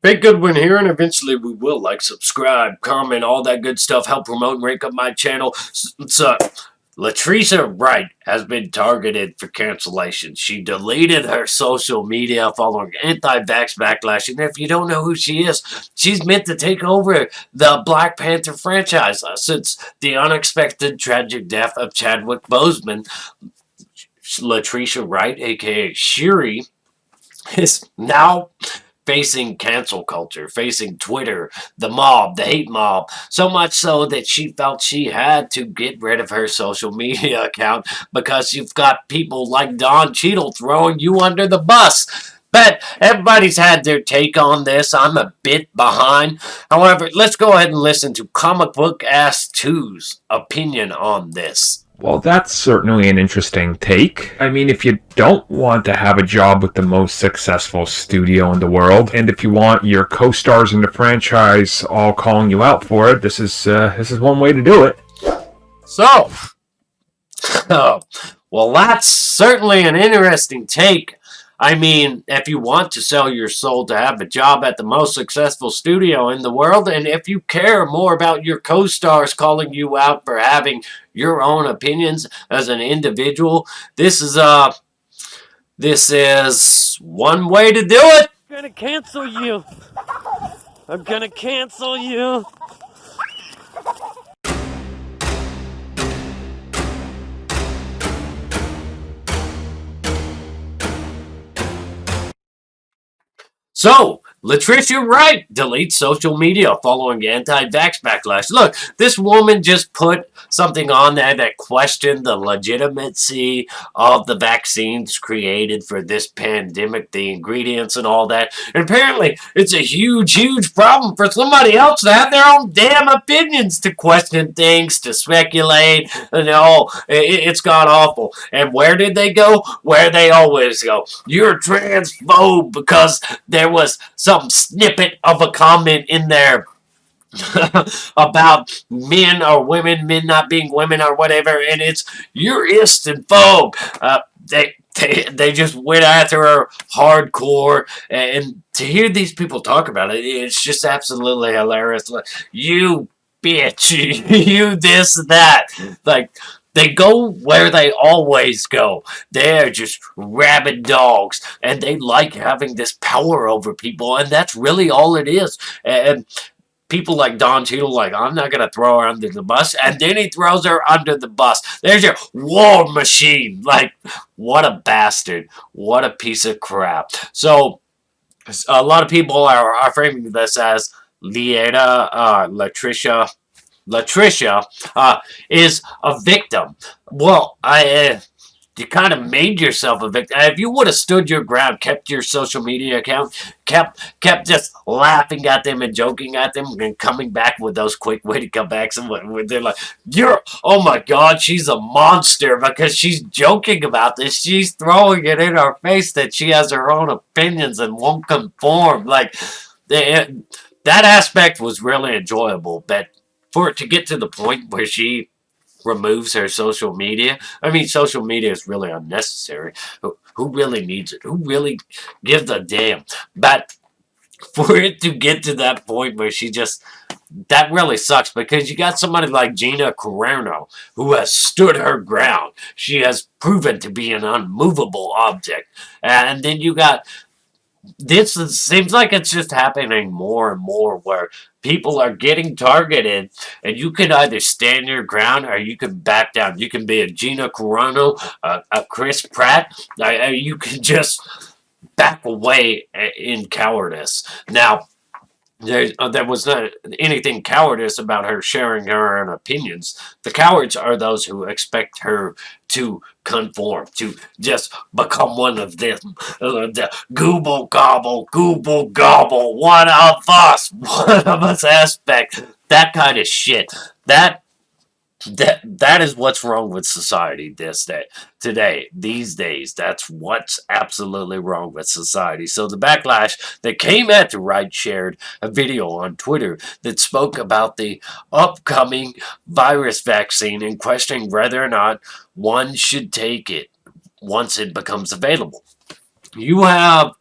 Big Goodwin here, and eventually we will like, subscribe, comment, all that good stuff, help promote and rank up my channel. So, Letitia Wright has been targeted for cancellation. She deleted her social media following anti-vax backlash, and if you don't know who she is, she's meant to take over the Black Panther franchise since the unexpected tragic death of Chadwick Boseman. Letitia Wright, aka Shiri, is now facing cancel culture, facing Twitter, the mob, the hate mob, so much so that she felt she had to get rid of her social media account because you've got people like Don Cheadle throwing you under the bus. But everybody's had their take on this. I'm a bit behind. However, let's go ahead and listen to Comic Book Ass 2's opinion on this. Well, that's certainly an interesting take. I mean, if you don't want to have a job with the most successful studio in the world, and if you want your co-stars in the franchise all calling you out for it, this is one way to do it. So, well, that's certainly an interesting take. I mean, if you want to sell your soul to have a job at the most successful studio in the world, and if you care more about your co-stars calling you out for having your own opinions as an individual, this is one way to do it. I'm gonna cancel you. I'm gonna cancel you. So, Letitia Wright deletes social media following anti-vax backlash. Look, this woman just put something on there that questioned the legitimacy of the vaccines created for this pandemic, the ingredients and all that. And apparently, it's a huge, huge problem for somebody else to have their own damn opinions, to question things, to speculate, and all. It's gone awful. And where did they go? Where they always go. You're transphobe because there was some snippet of a comment in there about men or women, men not being women or whatever, and it's you're ist and phobe. They just went after her hardcore, and to hear these people talk about it, it's just absolutely hilarious. Like, you bitch, you this that, like. They go where they always go. They're just rabid dogs, and they like having this power over people, and that's really all it is. And people like Don Cheadle, like, I'm not going to throw her under the bus, and then he throws her under the bus. There's your war machine. Like, what a bastard. What a piece of crap. So, a lot of people are framing this as Letitia is a victim. Well, you kind of made yourself a victim. If you would have stood your ground, kept your social media account, kept just laughing at them and joking at them, and coming back with those quick-witted comebacks, and they're like, oh my God, she's a monster because she's joking about this. She's throwing it in our face that she has her own opinions and won't conform. Like, that aspect was really enjoyable, but for it to get to the point where she removes her social media, I mean, social media is really unnecessary. Who really needs it? Who really gives a damn? But for it to get to that point where she just, that really sucks, because you got somebody like Gina Carano who has stood her ground. She has proven to be an unmovable object. And then you got, seems like it's just happening more and more where people are getting targeted, and you can either stand your ground or you can back down. You can be a Gina Carano, a Chris Pratt. You can just back away in cowardice. Now, there was not anything cowardice about her sharing her own opinions. The cowards are those who expect her to conform, to just become one of them. The gooble gobble, one of us aspect. That kind of shit. That is what's wrong with society these days. That's what's absolutely wrong with society. So the backlash that came after Wright shared a video on Twitter that spoke about the upcoming virus vaccine and questioning whether or not one should take it once it becomes available. You have,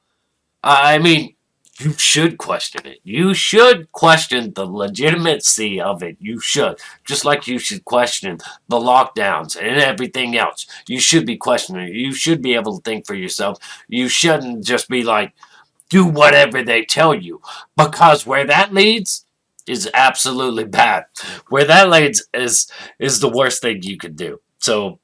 I mean, you should question it. You should question the legitimacy of it. You should. Just like you should question the lockdowns and everything else. You should be questioning it. You should be able to think for yourself. You shouldn't just be like, do whatever they tell you. Because where that leads is absolutely bad. Where that leads is the worst thing you could do. So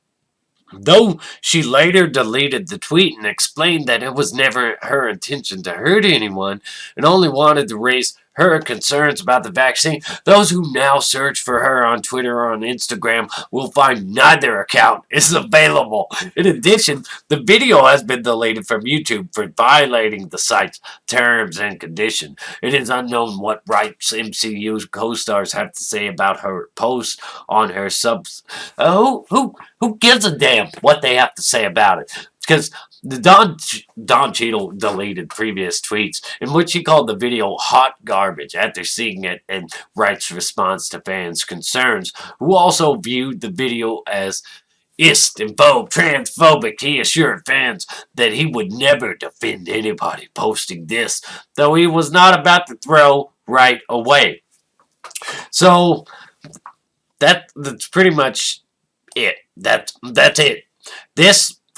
though she later deleted the tweet and explained that it was never her intention to hurt anyone and only wanted to raise her concerns about the vaccine, those who now search for her on Twitter or on Instagram will find neither account is available. In addition, the video has been deleted from YouTube for violating the site's terms and conditions. It is unknown what rights MCU co-stars have to say about her post on her subs. Who gives a damn what they have to say about it? Because the Don Cheadle deleted previous tweets in which he called the video hot garbage after seeing it and Wright's response to fans' concerns, who also viewed the video as ist and transphobic. He assured fans that he would never defend anybody posting this, though he was not about to throw Wright away. So that's pretty much it. That's it.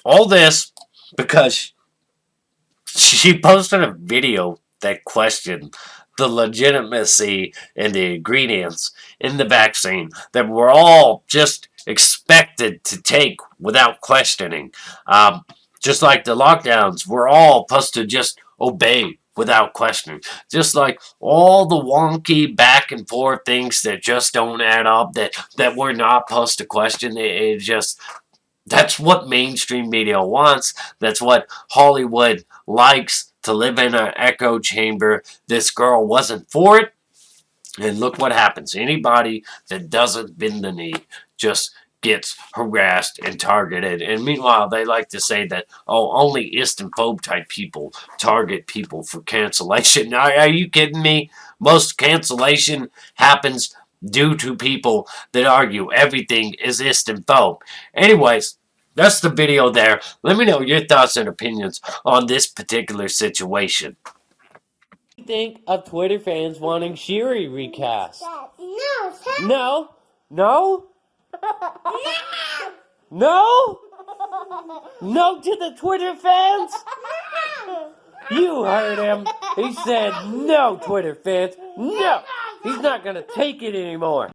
All this because she posted a video that questioned the legitimacy and the ingredients in the vaccine that we're all just expected to take without questioning. Just like the lockdowns, we're all supposed to just obey without questioning. Just like all the wonky back and forth things that just don't add up, that we're not supposed to question. It just that's what mainstream media wants. That's what Hollywood likes, to live in an echo chamber. This girl wasn't for it. And look what happens. Anybody that doesn't bend the knee just gets harassed and targeted. And meanwhile, they like to say that, oh, only ist and phobe type people target people for cancellation. Are you kidding me? Most cancellation happens due to people that argue everything is ist and phobe. Anyways, that's the video there. Let me know your thoughts and opinions on this particular situation. What do you think of Twitter fans wanting Shiri recast? No. No? No? No? No to the Twitter fans? You heard him. He said no, Twitter fans. No. He's not going to take it anymore.